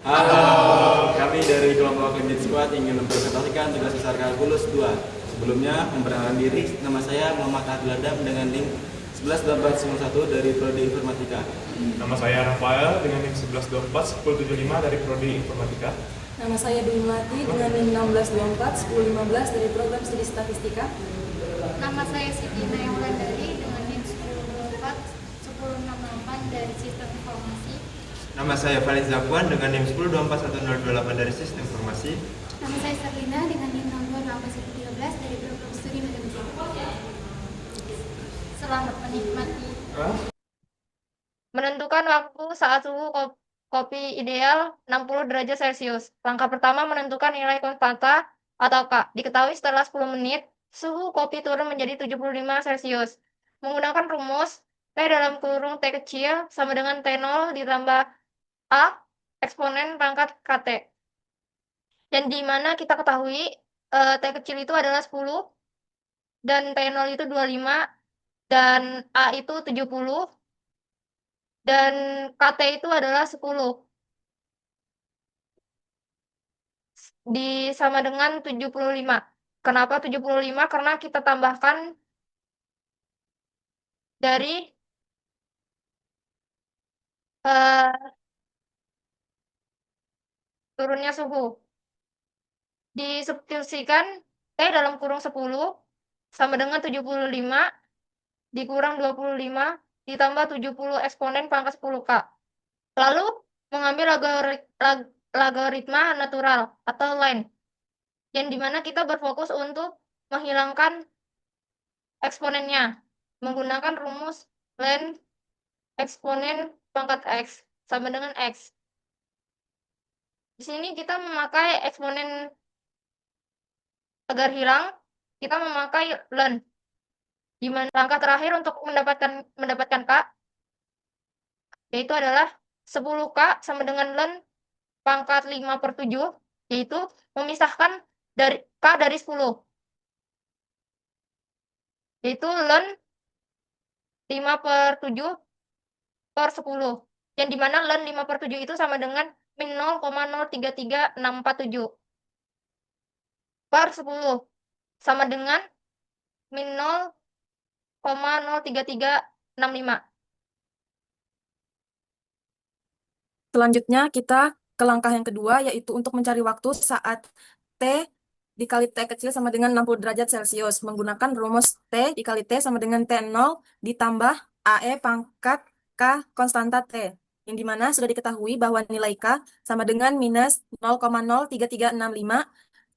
Halo, kami dari kelompok Legend Squad ingin mempresentasikan tugas besar kalkulus 2. Sebelumnya, memperkenalkan diri, nama saya Muhammad Abdul Adam dengan NIM 112491 dari Prodi Informatika. Nama saya Rafael dengan NIM 1124-1075 dari Prodi Informatika. Nama saya Dwi Melati dengan NIM 1624-1015 dari Program Studi Statistika. Nama saya Siti Naya Wulandari dengan NIM 1024-1068 dari Sistem Informasi. Nama saya Farid Zakwan dengan NIM 10241028 dari Sistem Informasi. Nama saya Sarlina dengan NIM 62813 dari Program Studi Matematika. Selamat menikmati. Menentukan waktu saat suhu kopi ideal 60 derajat Celcius. Langkah pertama menentukan nilai konstanta atau K. Diketahui setelah 10 menit, suhu kopi turun menjadi 75 Celcius. Menggunakan rumus T dalam kurung T kecil sama dengan T0 ditambah A eksponen pangkat KT. Dan di mana kita ketahui T kecil itu adalah 10 dan T0 itu 25 dan A itu 70 dan KT itu adalah 10. Sama dengan 75. Kenapa 75? Karena kita tambahkan dari turunnya suhu. Disubstitusikan T dalam kurung 10 sama dengan 75 dikurang 25 ditambah 70 eksponen pangkat 10K. Lalu mengambil logaritma natural atau line, yang dimana kita berfokus untuk menghilangkan eksponennya menggunakan rumus len eksponen pangkat X sama dengan X. Di sini kita memakai eksponen agar hilang, kita memakai len. Di mana langkah terakhir untuk mendapatkan K yaitu adalah 10K sama dengan len pangkat 5/7, yaitu memisahkan dari K dari 10. Yaitu len 5/7/10. Yang dimana len 5/7 itu sama dengan min 0,033647 per 10 sama dengan min 0,03365. Selanjutnya kita ke langkah yang kedua, yaitu untuk mencari waktu saat T dikali T kecil sama dengan 60 derajat Celcius. Menggunakan rumus T dikali T sama dengan T0 ditambah AE pangkat K konstanta T. Yang dimana sudah diketahui bahwa nilai K sama dengan minus 0,03365.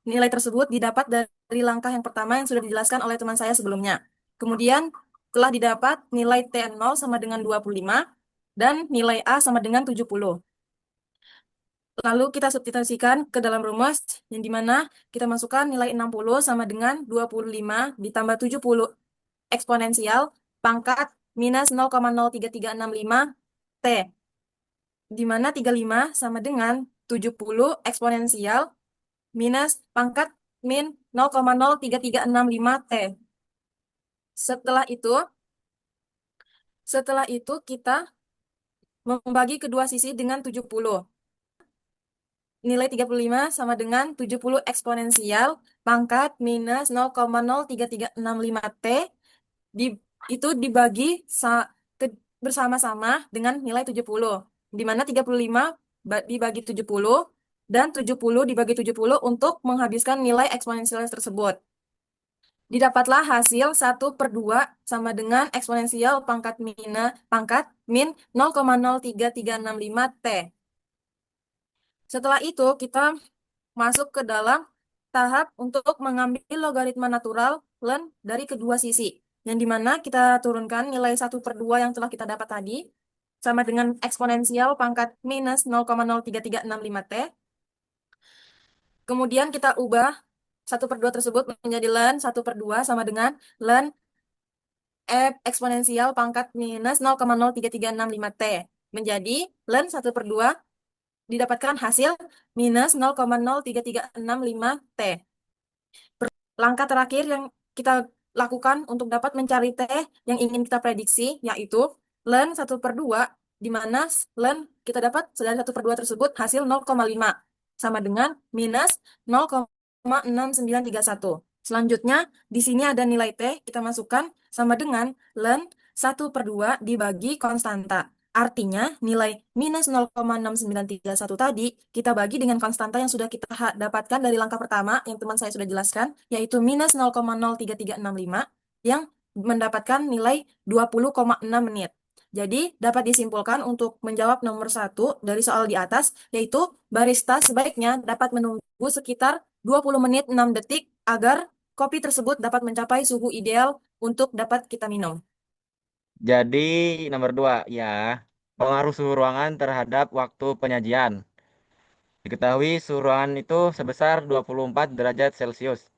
Nilai tersebut didapat dari langkah yang pertama yang sudah dijelaskan oleh teman saya sebelumnya. Kemudian telah didapat nilai T0 sama dengan 25 dan nilai A sama dengan 70. Lalu kita substitusikan ke dalam rumus yang dimana kita masukkan nilai 60 sama dengan 25 ditambah 70 eksponensial pangkat minus 0,03365 T. Dimana 35 sama dengan 70 eksponensial minus pangkat min 0,03365 T. Setelah itu kita membagi kedua sisi dengan 70. Nilai 35 sama dengan 70 eksponensial pangkat minus 0,03365 T itu dibagi bersama-sama dengan nilai 70. Di mana 35 dibagi 70 dan 70 dibagi 70 untuk menghabiskan nilai eksponensial tersebut. Didapatlah hasil 1/2 sama dengan eksponensial pangkat min 0,03365 T. Setelah itu kita masuk ke dalam tahap untuk mengambil logaritma natural len dari kedua sisi. Yang dimana kita turunkan nilai 1/2 yang telah kita dapat tadi sama dengan eksponensial pangkat minus 0,03365 T. Kemudian kita ubah 1/2 tersebut menjadi len 1/2 sama dengan len eksponensial pangkat minus 0,03365 T. Menjadi len 1/2 didapatkan hasil minus 0,03365 T. Langkah terakhir yang kita lakukan untuk dapat mencari T yang ingin kita prediksi, yaitu len 1/2 di mana ln kita dapat dari 1/2 tersebut hasil 0,5 sama dengan minus 0,6931. Selanjutnya, di sini ada nilai T, kita masukkan sama dengan ln 1/2 dibagi konstanta. Artinya, nilai minus 0,6931 tadi kita bagi dengan konstanta yang sudah kita dapatkan dari langkah pertama yang teman saya sudah jelaskan, yaitu minus 0,03365 yang mendapatkan nilai 20,6 menit. Jadi, dapat disimpulkan untuk menjawab nomor 1 dari soal di atas, yaitu barista sebaiknya dapat menunggu sekitar 20 menit 6 detik agar kopi tersebut dapat mencapai suhu ideal untuk dapat kita minum. Jadi nomor 2 ya, pengaruh suhu ruangan terhadap waktu penyajian. Diketahui suhu ruangan itu sebesar 24 derajat Celcius.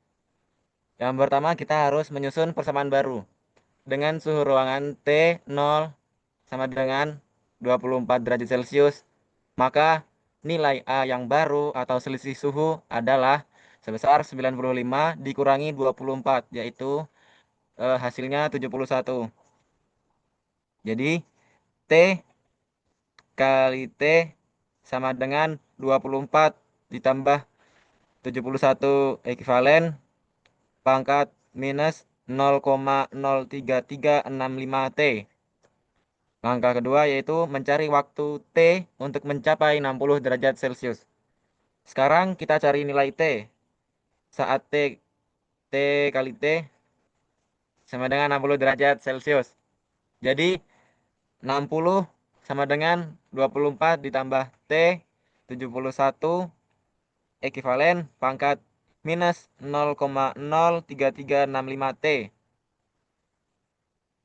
Yang pertama kita harus menyusun persamaan baru. Dengan suhu ruangan T0 sama dengan 24 derajat Celcius, maka nilai A yang baru atau selisih suhu adalah sebesar 95 dikurangi 24, yaitu hasilnya 71. Jadi T kali T sama dengan 24 ditambah 71 ekivalen pangkat minus 0,03365 T. Langkah kedua yaitu mencari waktu T untuk mencapai 60 derajat Celcius. Sekarang kita cari nilai T. Saat T kali T sama dengan 60 derajat Celcius. Jadi 60 sama dengan 24 ditambah T 71 ekivalen pangkat minus 0,03365 T.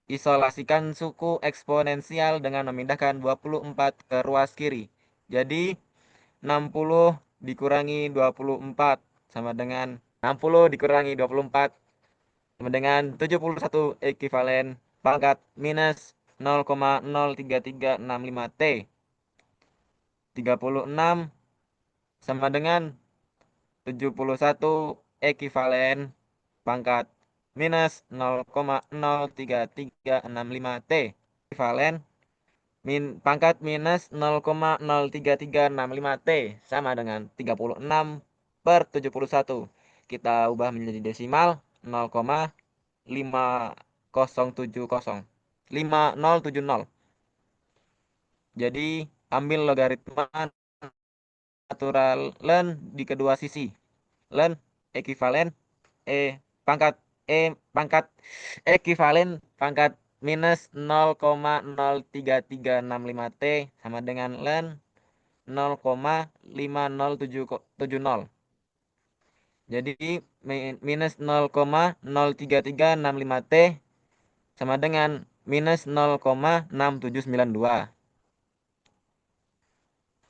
Isolasikan suku eksponensial dengan memindahkan 24 ke ruas kiri. Jadi 60 dikurangi 24 sama dengan 60 dikurangi 24 sama dengan 71 ekivalen pangkat minus 0,03365 T. 36 sama dengan 71 ekivalen pangkat minus 0,03365 T. Ekivalen pangkat minus 0,03365 T sama dengan 36/71. Kita ubah menjadi desimal 0,5070. 5070. Jadi ambil logaritma natural ln di kedua sisi. Ln ekivalen pangkat ekivalen pangkat minus 0,03365 T sama dengan ln 0,5070. Jadi minus 0,03365 T sama dengan minus 0,6792.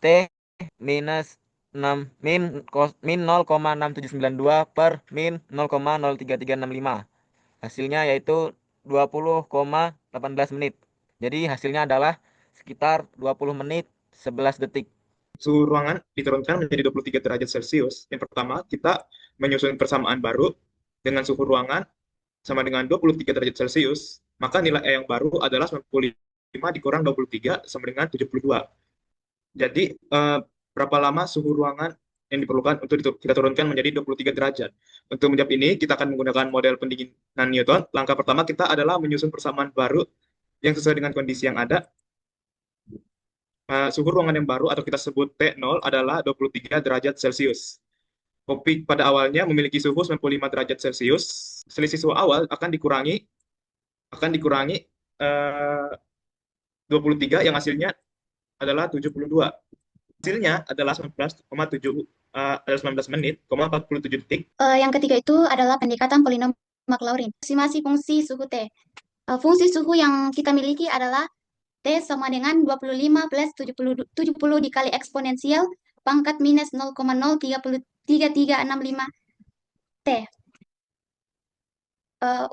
T minus 6 min 0,6792 per min 0,03365. Hasilnya yaitu 20,18 menit. Jadi hasilnya adalah sekitar 20 menit 11 detik. Suhu ruangan diturunkan menjadi 23 derajat Celcius. Yang pertama, kita menyusun persamaan baru dengan suhu ruangan sama dengan 23 derajat Celcius, maka nilai E yang baru adalah 95 dikurang 23 sama dengan 72. Jadi, berapa lama suhu ruangan yang diperlukan untuk kita turunkan menjadi 23 derajat? Untuk menjawab ini, kita akan menggunakan model pendinginan Newton. Langkah pertama kita adalah menyusun persamaan baru yang sesuai dengan kondisi yang ada. Suhu ruangan yang baru atau kita sebut T0 adalah 23 derajat Celcius. Kopi pada awalnya memiliki suhu 95 derajat Celcius. Selisih suhu awal akan dikurangi 23 yang hasilnya adalah 72. Hasilnya adalah 19 menit, 47 detik. Yang ketiga itu adalah pendekatan polinom Maclaurin. Estimasi fungsi suhu T. Fungsi suhu yang kita miliki adalah T sama dengan 25 plus 70 dikali eksponensial pangkat minus 0,03365 T.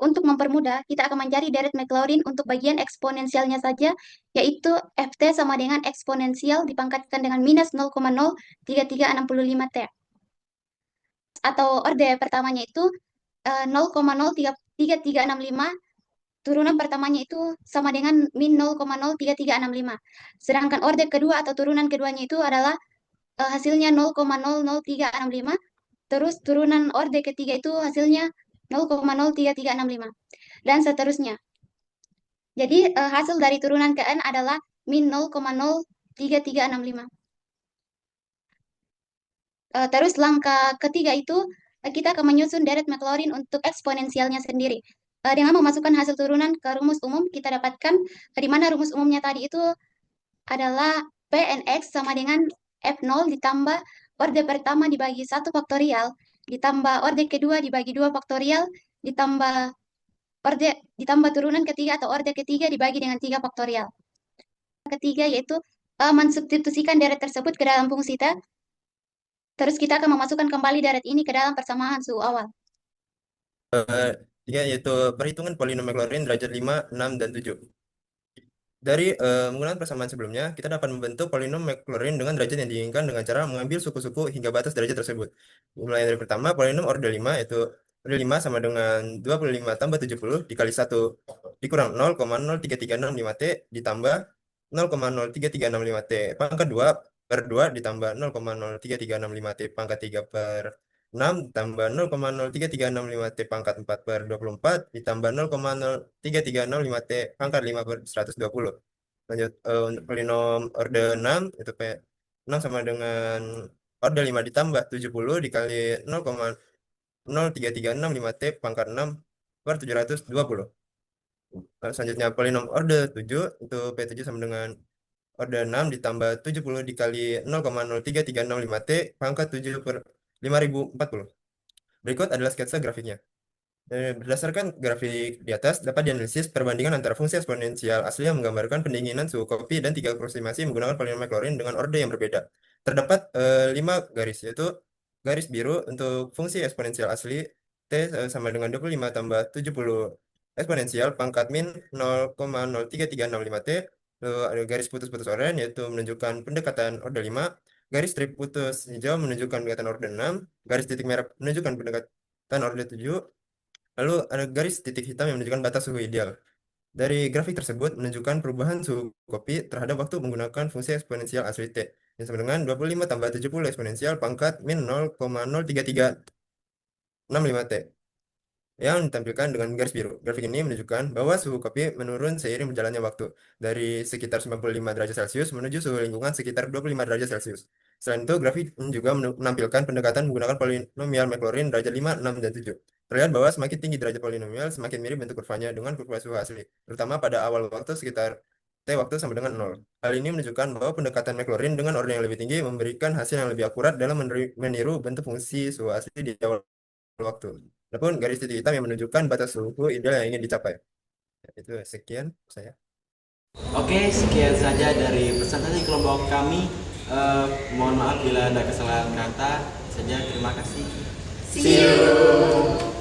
Untuk mempermudah, kita akan mencari deret Maclaurin untuk bagian eksponensialnya saja, yaitu Ft sama dengan eksponensial dipangkatkan dengan minus 0,03365 T. Atau orde pertamanya itu 0,03365 turunan pertamanya itu sama dengan min 0,03365. Sedangkan orde kedua atau turunan keduanya itu adalah hasilnya 0,00365. Terus turunan orde ketiga itu hasilnya 0,03365. Dan seterusnya. Jadi hasil dari turunan ke N adalah min 0,03365. Terus langkah ketiga itu kita akan menyusun deret Maclaurin untuk eksponensialnya sendiri. Dengan memasukkan hasil turunan ke rumus umum, kita dapatkan di mana rumus umumnya tadi itu adalah Pnx sama dengan F0 ditambah orde pertama dibagi 1 faktorial, ditambah orde kedua dibagi 2 faktorial, ditambah turunan ketiga atau orde ketiga dibagi dengan 3 faktorial. Ketiga yaitu mensubstitusikan deret tersebut ke dalam fungsi T. Terus kita akan memasukkan kembali deret ini ke dalam persamaan suhu awal. Tiga yaitu perhitungan polinom Maclaurin derajat 5, 6, dan 7. Dari menggunakan persamaan sebelumnya, kita dapat membentuk polinom Maclaurin dengan derajat yang diinginkan dengan cara mengambil suku-suku hingga batas derajat tersebut. Mulai dari pertama, polinom orde 5 yaitu orde 5 sama dengan 25 tambah 70 dikali 1 dikurang 0,03365T ditambah 0,03365T pangkat 2 per 2 ditambah 0,03365T pangkat 3 per 6 ditambah 0,03365T pangkat 4 per 24 ditambah 0,03365T pangkat 5 per 120. Lanjut untuk polinom orde 6 itu P6 sama dengan orde 5 ditambah 70 dikali 0,03365T pangkat 6 per 720. Selanjutnya polinom orde 7 itu P7 sama dengan orde 6 ditambah 70 dikali 0,03365T pangkat 7 per 5040. Berikut adalah sketsa grafiknya. Berdasarkan grafik di atas, dapat dianalisis perbandingan antara fungsi eksponensial asli yang menggambarkan pendinginan suhu kopi dan 3 aproksimasi menggunakan polinom Maclaurin dengan orde yang berbeda. Terdapat 5 garis, yaitu garis biru untuk fungsi eksponensial asli T sama dengan 25 tambah 70 eksponensial pangkat min 0,03365T. Lalu ada garis putus-putus oranye yaitu menunjukkan pendekatan orde 5. Garis strip putus hijau menunjukkan pendekatan orde 6. Garis titik merah menunjukkan pendekatan orde 7. Lalu ada garis titik hitam yang menunjukkan batas suhu ideal. Dari grafik tersebut menunjukkan perubahan suhu kopi terhadap waktu menggunakan fungsi eksponensial asli T yang sama dengan 25 tambah 70 eksponensial pangkat min 0,03365T yang ditampilkan dengan garis biru. Grafik ini menunjukkan bahwa suhu kopi menurun seiring berjalannya waktu dari sekitar 95 derajat Celcius menuju suhu lingkungan sekitar 25 derajat Celcius. Selain itu, grafik ini juga menampilkan pendekatan menggunakan polinomial Maclaurin derajat 5, 6, dan 7. Terlihat bahwa semakin tinggi derajat polinomial, semakin mirip bentuk kurvanya dengan kurva suhu asli, terutama pada awal waktu sekitar T waktu sama dengan 0. Hal ini menunjukkan bahwa pendekatan Maclaurin dengan orde yang lebih tinggi memberikan hasil yang lebih akurat dalam meniru bentuk fungsi suhu asli di awal waktu. Adapun garis titik hitam yang menunjukkan batas suhu ideal yang ingin dicapai. Itu sekian saya. Oke, sekian saja dari presentasi kelompok kami. Mohon maaf bila ada kesalahan kata saja. Terima kasih. See you.